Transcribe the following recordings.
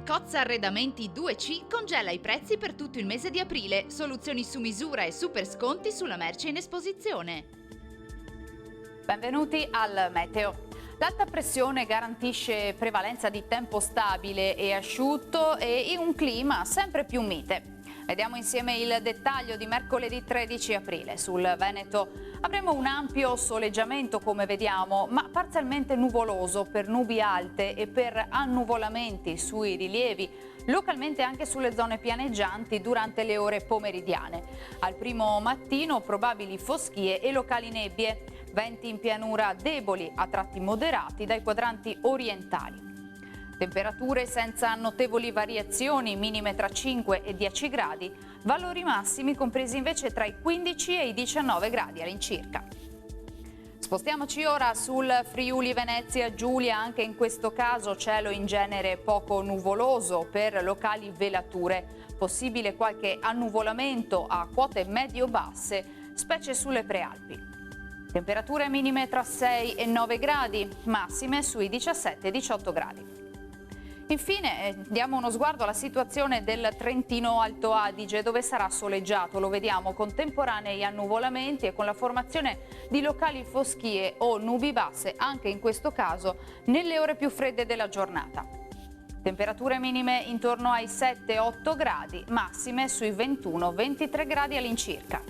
Cozza Arredamenti 2C congela i prezzi per tutto il mese di aprile, soluzioni su misura e super sconti sulla merce in esposizione. Benvenuti al Meteo. L'alta pressione garantisce prevalenza di tempo stabile e asciutto e in un clima sempre più mite. Vediamo insieme il dettaglio di mercoledì 13 aprile. Sul Veneto avremo un ampio soleggiamento come vediamo, ma parzialmente nuvoloso per nubi alte e per annuvolamenti sui rilievi, localmente anche sulle zone pianeggianti durante le ore pomeridiane. Al primo mattino probabili foschie e locali nebbie, venti in pianura deboli a tratti moderati dai quadranti orientali. Temperature senza notevoli variazioni, minime tra 5 e 10 gradi, valori massimi compresi invece tra i 15 e i 19 gradi all'incirca. Spostiamoci ora sul Friuli Venezia Giulia, anche in questo caso cielo in genere poco nuvoloso per locali velature, possibile qualche annuvolamento a quote medio-basse, specie sulle prealpi. Temperature minime tra 6 e 9 gradi, massime sui 17-18 gradi. Infine diamo uno sguardo alla situazione del Trentino Alto Adige, dove sarà soleggiato, lo vediamo, con temporanei annuvolamenti e con la formazione di locali foschie o nubi basse, anche in questo caso nelle ore più fredde della giornata. Temperature minime intorno ai 7-8 gradi, massime sui 21-23 gradi all'incirca.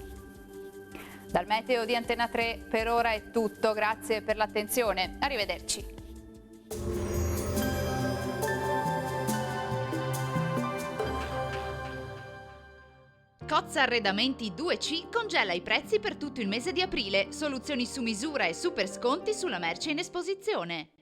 Dal Meteo di Antena 3 per ora è tutto, grazie per l'attenzione, arrivederci. Cozza Arredamenti 2C congela i prezzi per tutto il mese di aprile, soluzioni su misura e super sconti sulla merce in esposizione.